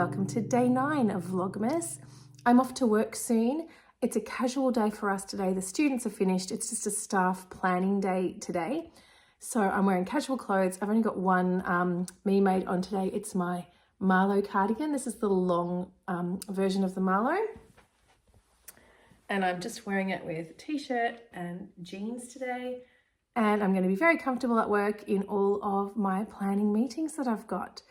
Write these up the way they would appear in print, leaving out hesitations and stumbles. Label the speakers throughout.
Speaker 1: welcome to day 9 of Vlogmas. I'm off to work soon. It's a casual day for us today. The students are finished. It's just a staff planning day today. So I'm wearing casual clothes. I've only got one me made on today. It's my Marlo cardigan. This is the long version of the Marlo. And I'm just wearing it with t-shirt and jeans today. And I'm going to be very comfortable at work in all of my planning meetings that I've got.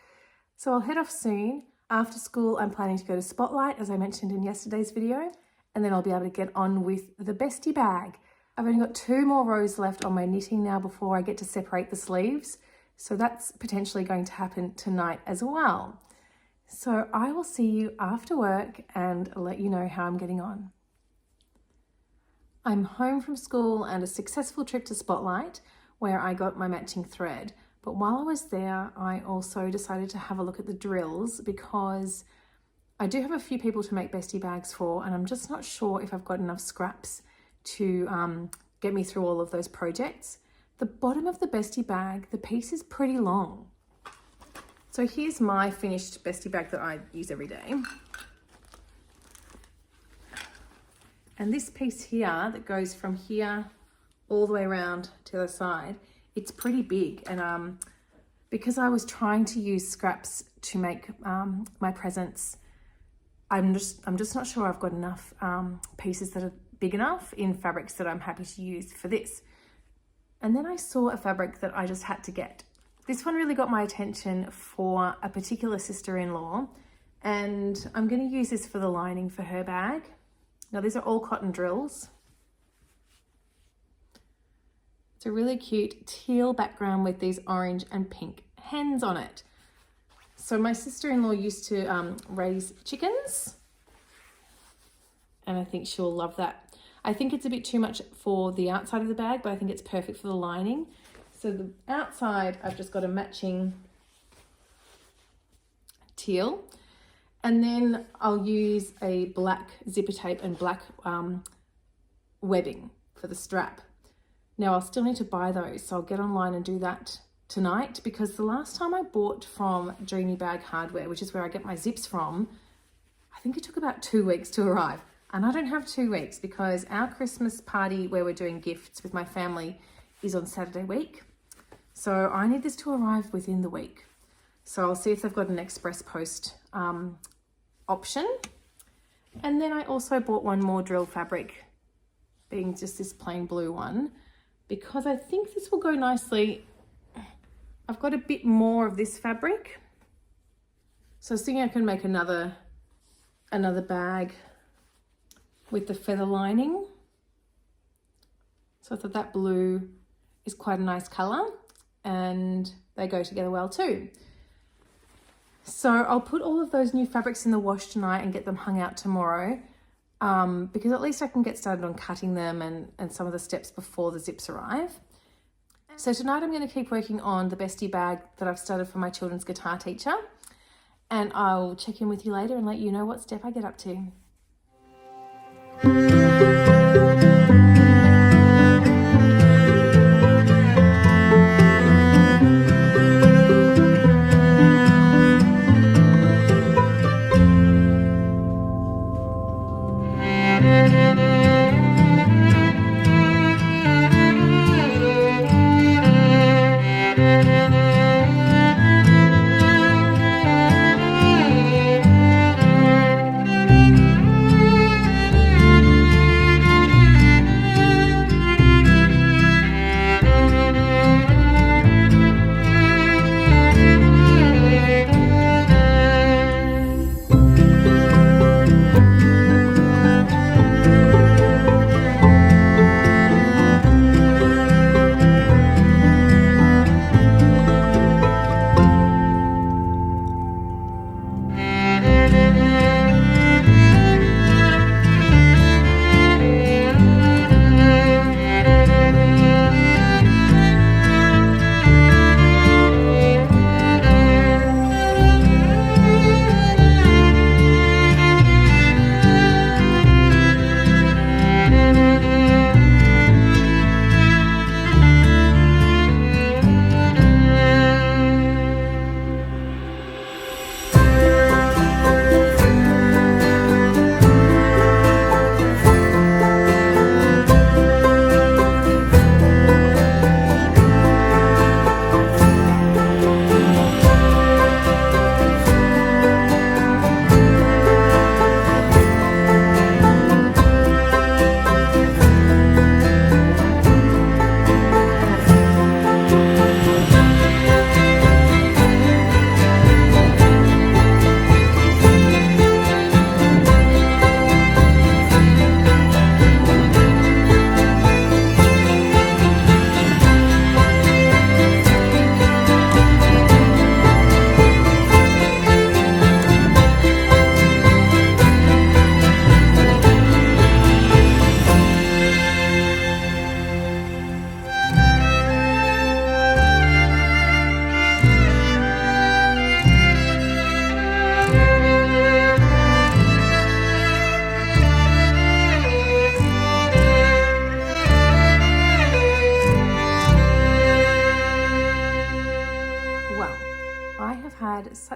Speaker 1: So I'll head off soon. After school, I'm planning to go to Spotlight, as I mentioned in yesterday's video, and then I'll be able to get on with the Bestie Bag. I've only got 2 more rows left on my knitting now before I get to separate the sleeves. So that's potentially going to happen tonight as well. So I will see you after work and let you know how I'm getting on. I'm home from school and a successful trip to Spotlight where I got my matching thread. But while I was there, I also decided to have a look at the drills because I do have a few people to make bestie bags for, and I'm just not sure if I've got enough scraps to get me through all of those projects. The bottom of the bestie bag, the piece is pretty long. So here's my finished bestie bag that I use every day. And this piece here that goes from here all the way around to the side, it's pretty big. And because I was trying to use scraps to make my presents, I'm just not sure I've got enough pieces that are big enough in fabrics that I'm happy to use for this. And then I saw a fabric that I just had to get. This one really got my attention for a particular sister-in-law, and I'm going to use this for the lining for her bag. Now these are all cotton drills. It's a really cute teal background with these orange and pink hens on it. So my sister-in-law used to raise chickens, and I think she'll love that. I think it's a bit too much for the outside of the bag, but I think it's perfect for the lining. So the outside, I've just got a matching teal. And then I'll use a black zipper tape and black webbing for the strap. Now I'll still need to buy those, so I'll get online and do that tonight, because the last time I bought from Dreamy Bag Hardware, which is where I get my zips from, I think it took about 2 weeks to arrive. And I don't have 2 weeks because our Christmas party where we're doing gifts with my family is on Saturday week. So I need this to arrive within the week. So I'll see if they've got an express post option. And then I also bought one more drill fabric, being just this plain blue one, because I think this will go nicely. I've got a bit more of this fabric, so I was thinking I can make another bag with the feather lining. So I thought that blue is quite a nice color and they go together well too. So I'll put all of those new fabrics in the wash tonight and get them hung out tomorrow, because at least I can get started on cutting them and some of the steps before the zips arrive. So tonight I'm going to keep working on the bestie bag that I've started for my children's guitar teacher, and I'll check in with you later and let you know what step I get up to.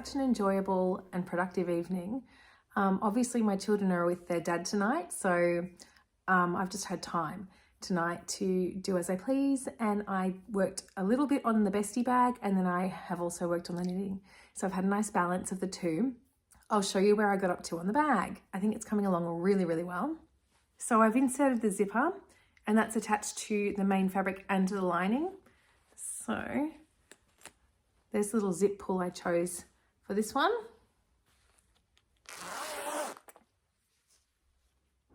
Speaker 1: such an enjoyable and productive evening. Obviously my children are with their dad tonight, so I've just had time tonight to do as I please, and I worked a little bit on the Bestie Bag, and then I have also worked on the knitting. So I've had a nice balance of the two. I'll show you where I got up to on the bag. I think it's coming along really, really well. So I've inserted the zipper, and that's attached to the main fabric and to the lining. So there's the little zip pull I chose for this one.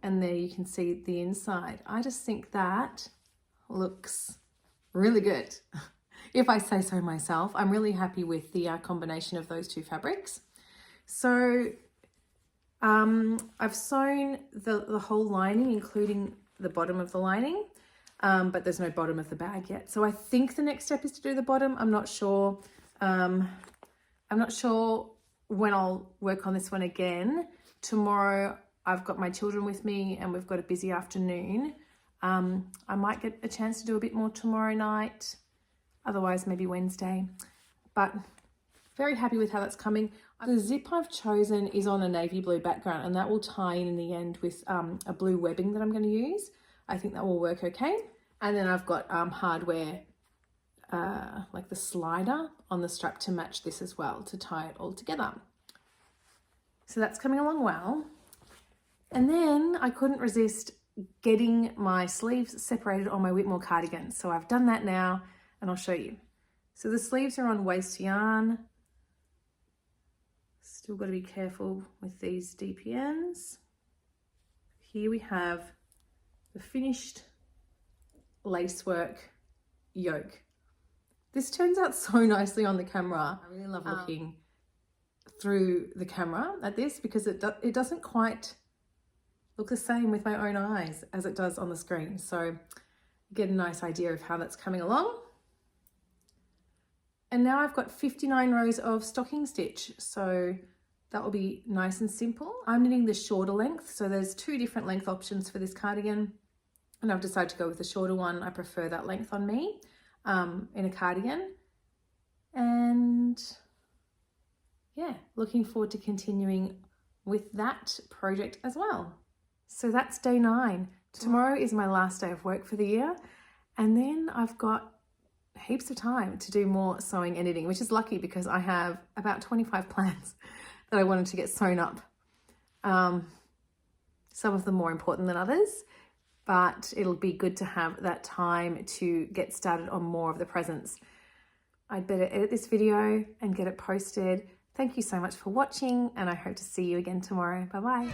Speaker 1: And there you can see the inside. I just think that looks really good. If I say so myself, I'm really happy with the combination of those two fabrics. So I've sewn the whole lining, including the bottom of the lining, but there's no bottom of the bag yet. So I think the next step is to do the bottom. I'm not sure. I'm not sure when I'll work on this one again. Tomorrow I've got my children with me and we've got a busy afternoon. I might get a chance to do a bit more tomorrow night, otherwise maybe Wednesday, but very happy with how that's coming. The zip I've chosen is on a navy blue background, and that will tie in the end with a blue webbing that I'm going to use. I think that will work okay. And then I've got hardware, like the slider on the strap to match this as well, to tie it all together. So that's coming along well. And then I couldn't resist getting my sleeves separated on my Whitmoor cardigan. So I've done that now, and I'll show you. So the sleeves are on waste yarn. Still got to be careful with these DPNs. Here we have the finished lacework yoke. This turns out so nicely on the camera. I really love looking through the camera at this, because it doesn't quite look the same with my own eyes as it does on the screen. So get a nice idea of how that's coming along. And now I've got 59 rows of stocking stitch. So that will be nice and simple. I'm knitting the shorter length. So there's two different length options for this cardigan, and I've decided to go with the shorter one. I prefer that length on me in a cardigan. And yeah, looking forward to continuing with that project as well. So that's day 9. Tomorrow is my last day of work for the year, and then I've got heaps of time to do more sewing and knitting, which is lucky because I have about 25 plans that I wanted to get sewn up. Some of them more important than others, but it'll be good to have that time to get started on more of the presents. I'd better edit this video and get it posted. Thank you so much for watching, and I hope to see you again tomorrow. Bye-bye.